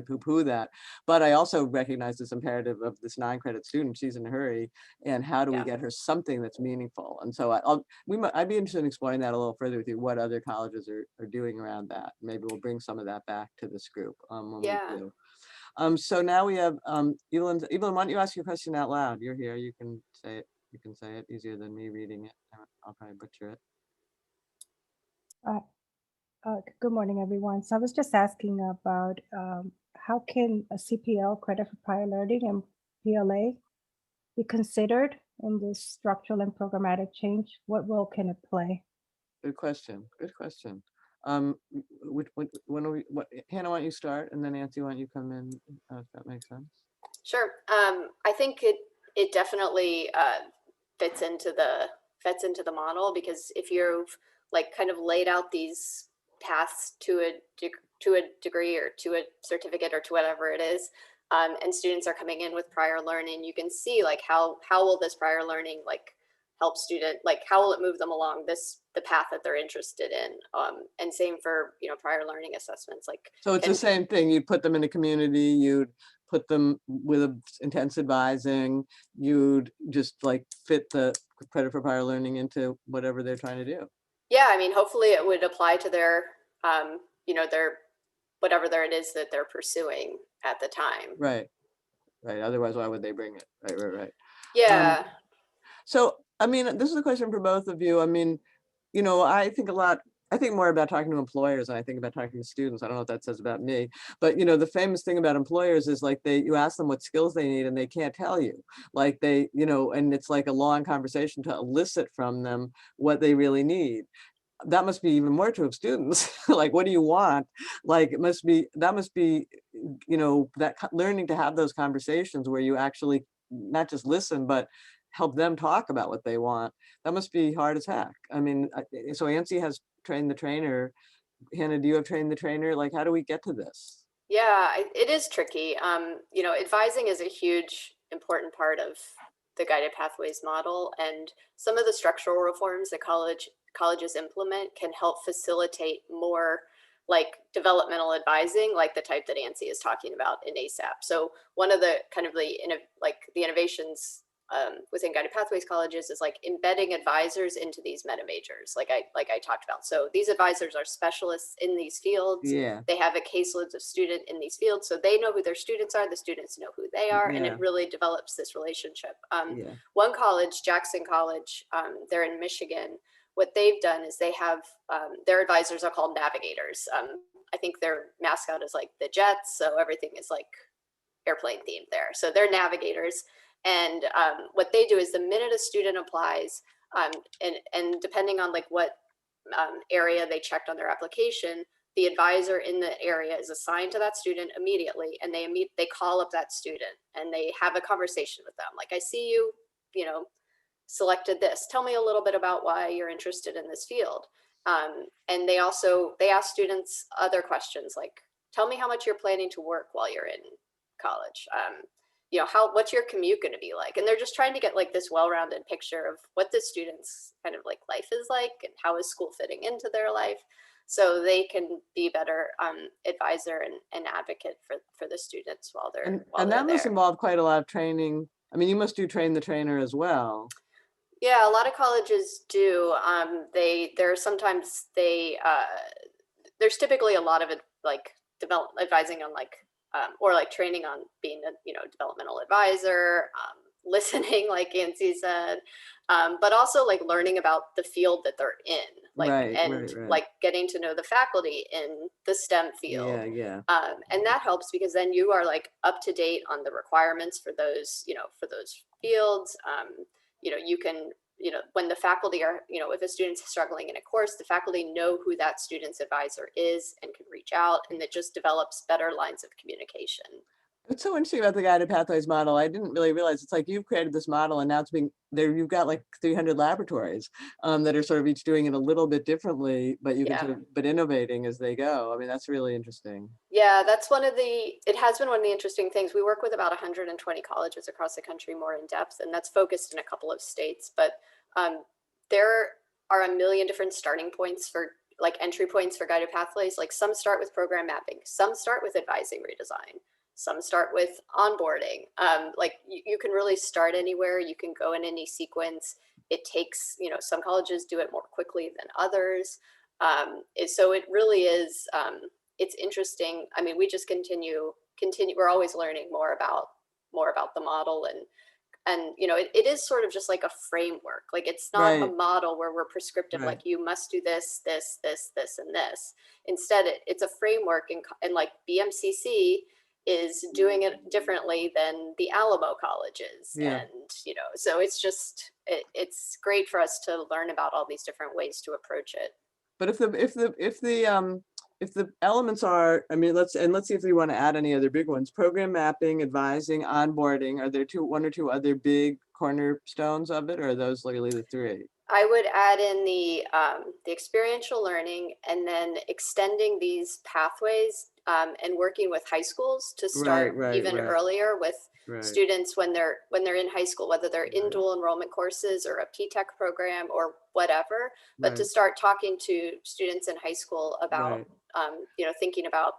poo-poo that. But I also recognize this imperative of this 9-credit student. She's in a hurry, and how do we get her something that's meaningful? And so I'd be interested in exploring that a little further with you, what other colleges are doing around that. Maybe we'll bring some of that back to this group when we do. So now we have Evelyn. Evelyn, why don't you ask your question out loud? You're here. You can say it. You can say it easier than me reading it. I'll probably butcher it. Good morning, everyone. So I was just asking about how can a CPL, credit for prior learning, and PLA be considered in this structural and programmatic change? What role can it play? Good question. Good question. Hannah, why don't you start, and then Nancy, why don't you come in, if that makes sense? Sure. I think it definitely fits into the model, because if you've like kind of laid out these paths to a degree or to a certificate or to whatever it is, and students are coming in with prior learning, you can see like how will this prior learning like help student, like how will it move them along the path that they're interested in, and same for prior learning assessments. Like, so it's the same thing. You'd put them in a community, you'd put them with intense advising, you'd just like fit the credit for prior learning into whatever they're trying to do. Yeah, I mean, hopefully it would apply to their their whatever it is that they're pursuing at the time. Right. Otherwise, why would they bring it? Right. Yeah. So, I mean, this is a question for both of you. I mean, I think more about talking to employers than I think about talking to students. I don't know what that says about me, but the famous thing about employers is like you ask them what skills they need and they can't tell you. Like and it's like a long conversation to elicit from them what they really need. That must be even more true of students. Like, what do you want? Like, that must be, that learning to have those conversations where you actually not just listen, but help them talk about what they want. That must be hard as heck. I mean, so Nancy has trained the trainer. Hannah, do you have trained the trainer? Like, how do we get to this? Yeah, it is tricky. Advising is a huge, important part of the guided pathways model, and some of the structural reforms that colleges implement can help facilitate more like developmental advising, like the type that Nancy is talking about in ASAP. So one of the kind of the innovations within Guided Pathways colleges is like embedding advisors into these meta majors, like I talked about. So these advisors are specialists in these fields. Yeah. They have a caseload of student in these fields, so they know who their students are. The students know who they are, and Yeah. it really develops this relationship. Yeah. One college, Jackson College, they're in Michigan. What they've done is they have their advisors are called navigators. I think their mascot is like the Jets, so everything is like airplane themed there. So they're navigators. And what they do is the minute a student applies, and depending on like what area they checked on their application, the advisor in the area is assigned to that student immediately, and they call up that student and they have a conversation with them. Like, I see you, you know, selected this. Tell me a little bit about why you're interested in this field. And they ask students other questions like, tell me how much you're planning to work while you're in college. You know, what's your commute going to be like? And they're just trying to get like this well-rounded picture of what the students kind of like life is like and how is school fitting into their life, so they can be better advisor and advocate for the students while they're and that must there. involve quite a lot of training. I mean, you must do train the trainer as well. Yeah, a lot of colleges do. There's typically a lot of it, like advising on like or like training on being a developmental advisor, listening, like Yancy said, but also like learning about the field that they're in, like Right. like getting to know the faculty in the STEM field. Yeah. And that helps because then you are like up to date on the requirements for those fields. You can, when the faculty are, if a student's struggling in a course, the faculty know who that student's advisor is and can reach out, and it just develops better lines of communication. What's so interesting about the Guided Pathways model, I didn't really realize, it's like you've created this model and now it's being there. You've got like 300 laboratories that are sort of each doing it a little bit differently, but you can sort of, but innovating as they go. I mean, that's really interesting. Yeah, that's it has been one of the interesting things. We work with about 120 colleges across the country more in depth, and that's focused in a couple of states, but there are a million different starting points for like entry points for Guided Pathways. Like some start with program mapping, some start with advising redesign, some start with onboarding. Like you can really start anywhere. You can go in any sequence. It takes, some colleges do it more quickly than others. So it really is, it's interesting. I mean, we just continue. We're always learning more about the model, and it is sort of just like a framework. Like it's not a model where we're prescriptive, like you must do this, this, this, this, and this. Instead, it's a framework, and like BMCC is doing it differently than the Alamo colleges. And, so it's just, it's great for us to learn about all these different ways to approach it. But if the elements are, I mean, let's see if we want to add any other big ones. Program mapping, advising, onboarding. Are there one or two other big cornerstones of it, or are those literally the three? I would add in the experiential learning, and then extending these pathways and working with high schools to start even earlier with students when they're in high school, whether they're in dual enrollment courses or a P-TECH program or whatever, but to start talking to students in high school about, thinking about,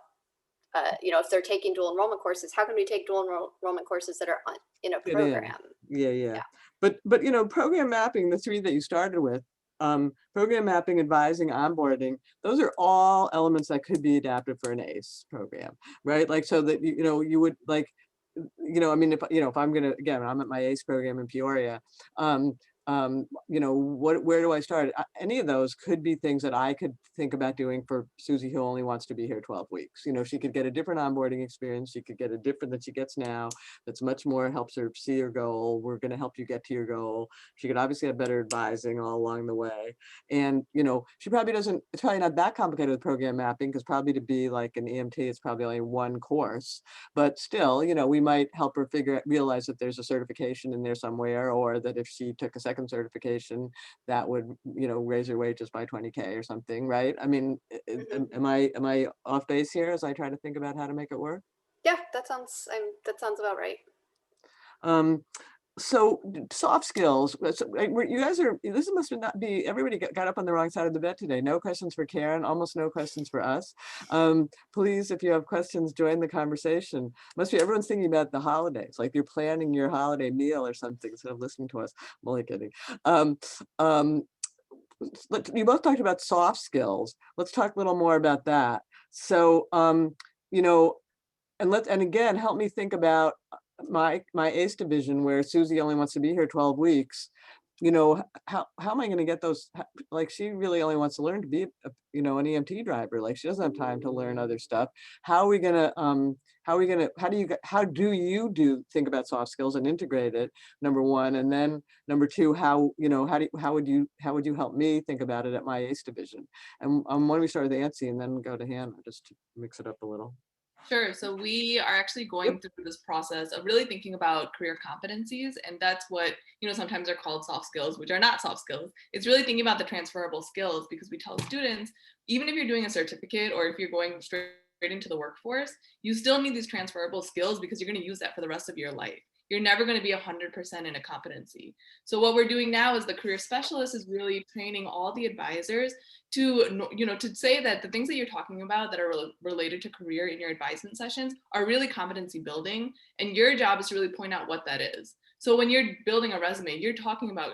if they're taking dual enrollment courses, how can we take dual enrollment courses that are in a program? Yeah. But program mapping, the three that you started with, program mapping, advising, onboarding, those are all elements that could be adapted for an ACE program, right? Like, so that, you would like, I mean, if I'm gonna, again, I'm at my ACE program in Peoria, where do I start? Any of those could be things that I could think about doing for Susie, who only wants to be here 12 weeks. She could get a different onboarding experience. She could get a different that she gets now. That's much more helps her see her goal. We're going to help you get to your goal. She could obviously have better advising all along the way. And, she probably doesn't, it's probably not that complicated with program mapping, because probably to be like an EMT, it's probably only one course, but still, we might help her realize that there's a certification in there somewhere, or that if she took a second certification, that would raise her wages by 20K or something, right? I mean, am I off base here as I try to think about how to make it work? Yeah, that sounds about right. So soft skills, you guys are, this must not be, everybody got up on the wrong side of the bed today. No questions for Karen, almost no questions for us. Please, if you have questions, join the conversation. Must be everyone's thinking about the holidays, like you're planning your holiday meal or something instead of listening to us. I'm only kidding. You both talked about soft skills. Let's talk a little more about that. So, you know, and again, help me think about my ACE division where Susie only wants to be here 12 weeks. You know, how am I going to get those? Like, she really only wants to learn to be, you know, an EMT driver. Like, she doesn't have time to learn other stuff. How are we going to, how do you think about soft skills and integrate it? Number one, and then number two, how would you help me think about it at my ACE division? And why don't we start with Nancy and then go to Hannah, just to mix it up a little. Sure. So we are actually going through this process of really thinking about career competencies. And that's what, sometimes are called soft skills, which are not soft skills. It's really thinking about the transferable skills, because we tell students, even if you're doing a certificate or if you're going straight into the workforce, you still need these transferable skills because you're going to use that for the rest of your life. You're never going to be 100% in a competency. So what we're doing now is the career specialist is really training all the advisors to, to say that the things that you're talking about that are related to career in your advisement sessions are really competency building. And your job is to really point out what that is. So when you're building a resume, you're talking about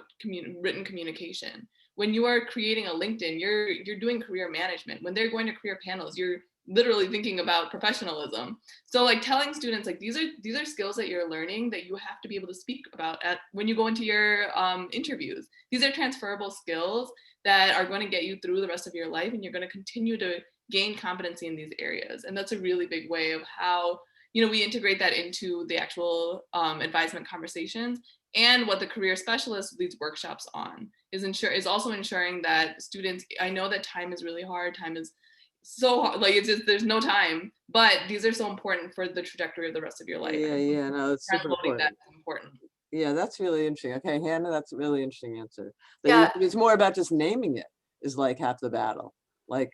written communication. When you are creating a LinkedIn, you're doing career management. When they're going to career panels, you're literally thinking about professionalism. So like telling students, like these are skills that you're learning that you have to be able to speak about when you go into your interviews. These are transferable skills that are going to get you through the rest of your life, and you're going to continue to gain competency in these areas. And that's a really big way of how we integrate that into the actual advisement conversations. And what the career specialist leads workshops on is also ensuring that students, I know that time is really hard, time is so hard, like it's just, there's no time, but these are so important for the trajectory of the rest of your life. Yeah, no, it's super important. That's important. Yeah, that's really interesting. Okay, Hannah, that's a really interesting answer. Yeah. It's more about just naming it is like half the battle. Like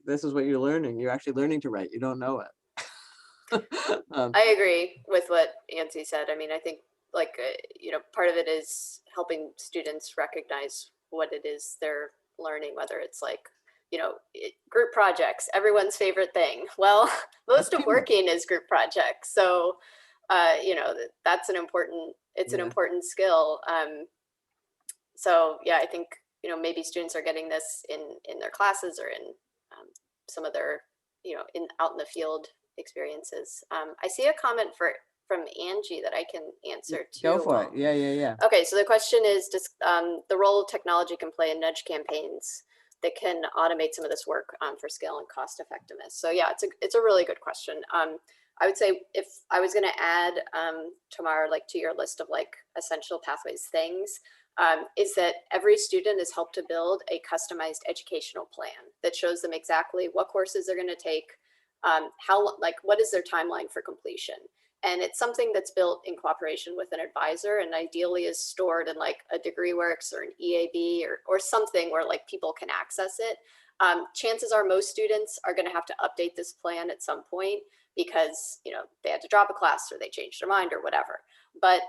this is what you're learning. You're actually learning to write. You don't know it. I agree with what Nancy said. I mean, I think part of it is helping students recognize what it is they're learning, whether it's like, group projects, everyone's favorite thing. Well, most of working is group projects. So, that's an important skill. So yeah, I think, maybe students are getting this in their classes or in some of their, out in the field experiences. I see a comment from Angie that I can answer too. Go for it. Yeah. Okay, so the question is, does the role technology can play in nudge campaigns that can automate some of this work for scale and cost effectiveness? So yeah, it's a really good question. I would say if I was going to add Tamar, like to your list of like essential pathways things, is that every student is helped to build a customized educational plan that shows them exactly what courses they're going to take, what is their timeline for completion. And it's something that's built in cooperation with an advisor and ideally is stored in like a DegreeWorks or an EAB or something where like people can access it. Chances are most students are going to have to update this plan at some point because, they had to drop a class or they changed their mind or whatever. But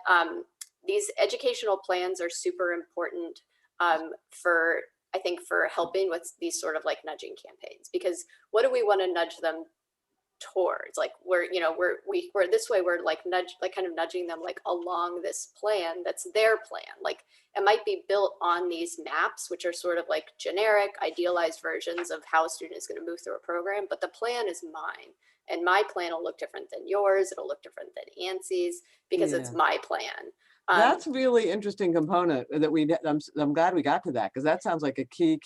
these educational plans are super important for helping with these sort of like nudging campaigns, because what do we want to nudge them towards? Like we're this way, we're like kind of nudging them like along this plan that's their plan. Like it might be built on these maps, which are sort of like generic idealized versions of how a student is going to move through a program, but the plan is mine, and my plan will look different than yours, it'll look different than Yancey's because it's my plan. That's a really interesting component that I'm glad we got to that, because that sounds like a key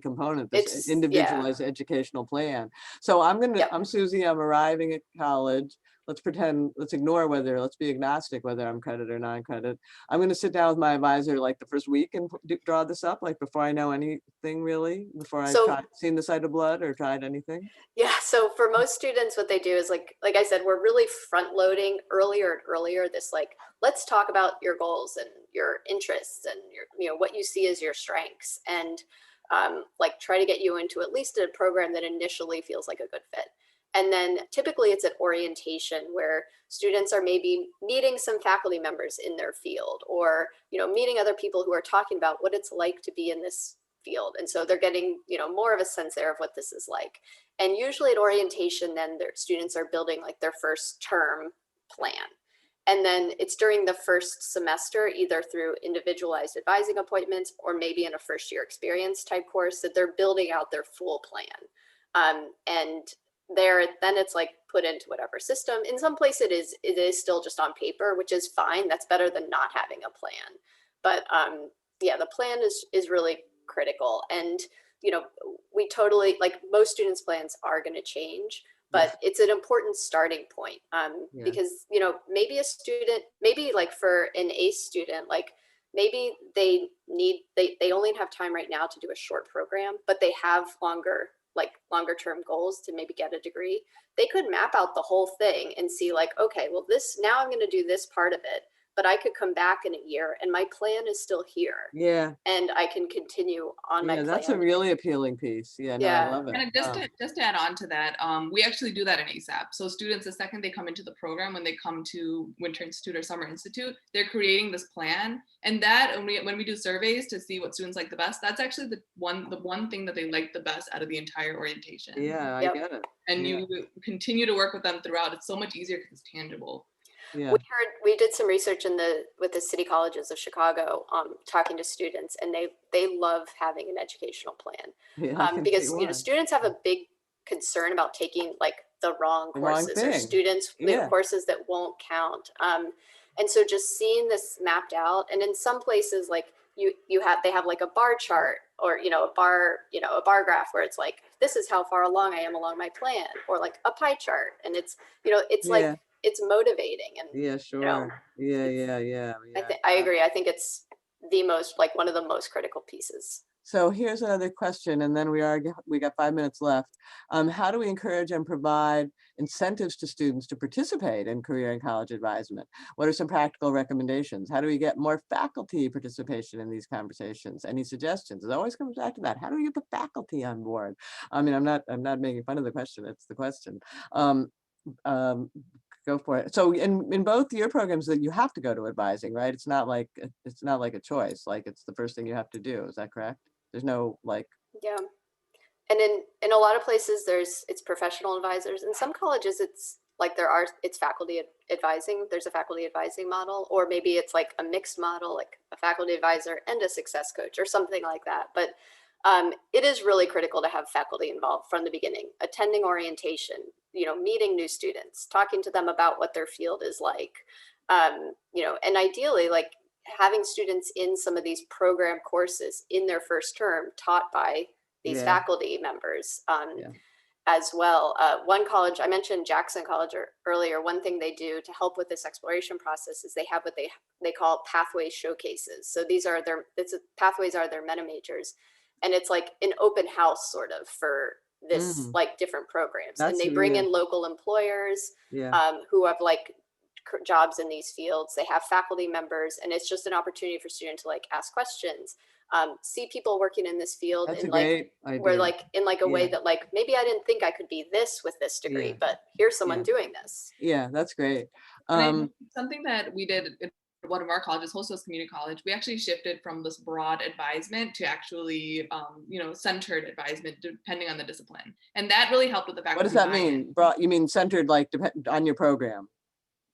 component, this individualized educational plan. So I'm Susie, I'm arriving at college. Let's be agnostic whether I'm credit or non-credit. I'm going to sit down with my advisor like the first week and draw this up, like before I know anything really, before I've seen the sight of blood or tried anything. Yeah, so for most students, what they do is like I said, we're really front loading earlier and earlier this like, let's talk about your goals and your interests and your, what you see as your strengths, and like try to get you into at least a program that initially feels like a good fit. And then typically it's at orientation where students are maybe meeting some faculty members in their field, or, you know, meeting other people who are talking about what it's like to be in this field. And so they're getting, you know, more of a sense there of what this is like. And usually at orientation, then their students are building like their first term plan. And then it's during the first semester, either through individualized advising appointments or maybe in a first year experience type course, that they're building out their full plan. And then it's like put into whatever system. In some place it is still just on paper, which is fine. That's better than not having a plan. But yeah, the plan is really critical. And, you know, we totally, like, most students' plans are going to change, but it's an important starting point, because, you know, maybe a student, maybe like for an ACE student, like maybe they only have time right now to do a short program, but they have longer term goals to maybe get a degree. They could map out the whole thing and see like, okay, well, now I'm going to do this part of it, but I could come back in a year and my plan is still here. Yeah. And I can continue on my plan. That's a really appealing piece. Yeah, no, Yeah. I love it. And just to add on to that, we actually do that in ASAP. So students, the second they come into the program, when they come to Winter Institute or Summer Institute, they're creating this plan. And that, when we do surveys to see what students like the best, that's actually the one thing that they like the best out of the entire orientation. Yeah, Yep. I get it. And you continue to work with them throughout. It's so much easier because it's tangible. Yeah. We did some research with the city colleges of Chicago, talking to students, and they love having an educational plan, Yeah, I can because, see you know, why. students have a big concern about taking like the wrong The wrong courses, or thing. students Yeah. courses that won't count. And so just seeing this mapped out, and in some places like they have like a bar chart, or, you know, a bar graph where it's like, this is how far along I am along my plan, or like a pie chart, and it's, you know, it's Yeah. like, it's motivating. And Yeah, sure. know, Yeah. I agree. I think it's one of the most critical pieces. So here's another question, and then we got 5 minutes left. How do we encourage and provide incentives to students to participate in career and college advisement? What are some practical recommendations? How do we get more faculty participation in these conversations? Any suggestions? It always comes back to that. How do we get the faculty on board? I mean, I'm not making fun of the question. It's the question. Go for it. So in both your programs that you have to go to advising, right? It's not like a choice. Like, it's the first thing you have to do. Is that correct? There's no like. Yeah. And in a lot of places it's professional advisors. In some colleges it's like it's faculty advising. There's a faculty advising model, or maybe it's like a mixed model, like a faculty advisor and a success coach or something like that. But it is really critical to have faculty involved from the beginning, attending orientation, you know, meeting new students, talking to them about what their field is like, you know, and ideally like having students in some of these program courses in their first term taught by these faculty members as well. One college, I mentioned Jackson College earlier, one thing they do to help with this exploration process is they have what they call pathway showcases. So pathways are their meta majors. And it's like an open house sort of for this like different programs. And they bring in local employers who have like jobs in these fields. They have faculty members, and it's just an opportunity for students to like ask questions, see people working in this field. That's and a great idea. We're like in like a way that like, maybe I didn't think I could be this with this degree, but here's someone doing this. Yeah, that's great. Something that we did at one of our colleges, Hostos Community College, we actually shifted from this broad advisement to actually, you know, centered advisement depending on the discipline. And that really helped with the faculty. What does that mean? Broad, you mean centered, like on your program?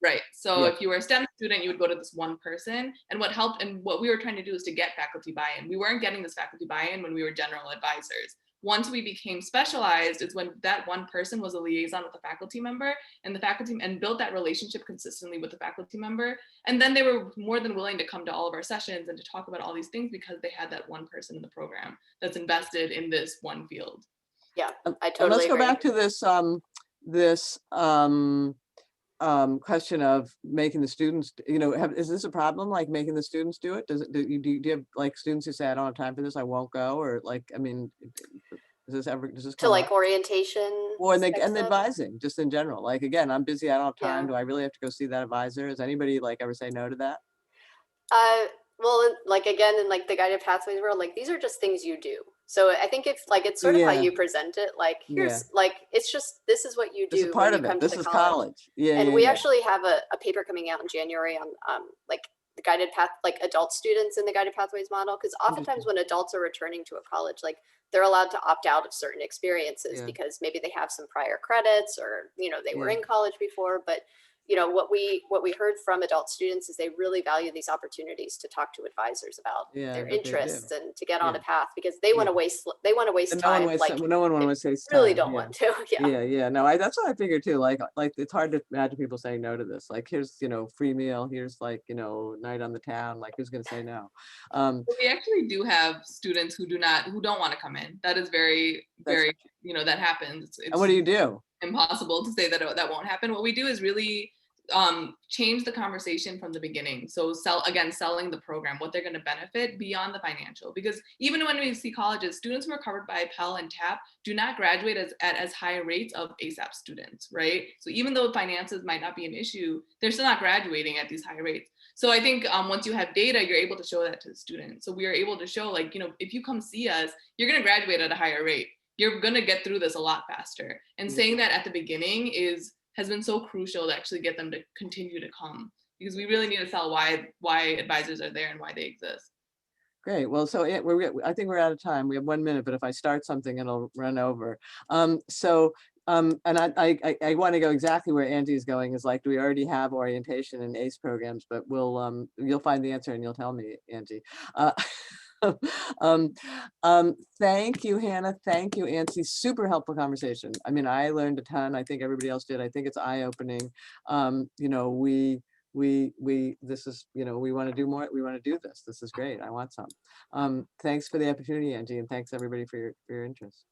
Right. So if you were a STEM student, you would go to this one person. And what helped, and what we were trying to do is to get faculty buy-in. We weren't getting this faculty buy-in when we were general advisors. Once we became specialized is when that one person was a liaison with the faculty member, and built that relationship consistently with the faculty member. And then they were more than willing to come to all of our sessions and to talk about all these things because they had that one person in the program that's invested in this one field. Yeah, I totally Let's go agree. back to this question of making the students, you know, is this a problem, like making the students do it? Do you have like students who say, I don't have time for this, I won't go? Or like, I mean, does this to like orientation or and advising just in general? Like, again, I'm busy, I don't have time. Do I really have to go see that advisor? Does anybody like ever say no to that? Well, like again, in like the guided pathways world, like these are just things you do. So I think if like, it's sort of how Yeah. you present it, like, here's like, it's just, this is what you This is do part when of you come it. to This the is college. college. Yeah, And yeah, we yeah. actually have a paper coming out in January on like the guided path, like adult students in the guided pathways model. Because oftentimes when adults are returning to a college, like they're allowed to opt out of certain experiences Yeah. because maybe they have some prior credits or, you know, they were Yeah. in college before. But, you know, what we heard from adult students is they really value these opportunities to talk to advisors about Yeah, I their bet they do. interests and to get on Yeah. a path, because they want to waste And no one time. wastes, Like, no one they wants to waste really time. don't Yeah. want to. Yeah, yeah, no, that's what I figured too. Like it's hard to imagine people saying no to this. Like, here's, you know, free meal. Here's like, you know, night on the town. Like, who's gonna say no? But we actually do have students who don't want to come in. That is very, very, you know, that happens. And what do you do? Impossible to say that that won't happen. What we do is really change the conversation from the beginning. So selling the program, what they're going to benefit beyond the financial. Because even when we see colleges, students who are covered by Pell and TAP do not graduate at as high rates of ASAP students, right? So even though finances might not be an issue, they're still not graduating at these high rates. So I think once you have data, you're able to show that to the students. So we are able to show, like, you know, if you come see us, you're going to graduate at a higher rate. You're going to get through this a lot faster. And saying that at the beginning has been so crucial to actually get them to continue to come, because we really need to sell why advisors are there and why they exist. Great. Well, so I think we're out of time. We have 1 minute, but if I start something, it'll run over. And I want to go exactly where Angie's going, is like, we already have orientation and ACE programs, but you'll find the answer and you'll tell me, Angie. Thank you, Hannah. Thank you, Angie. Super helpful conversation. I mean, I learned a ton. I think everybody else did. I think it's eye-opening. You know, this is, you know, we want to do more. We want to do this. This is great. I want some. Thanks for the opportunity, Angie, and thanks everybody for your interest.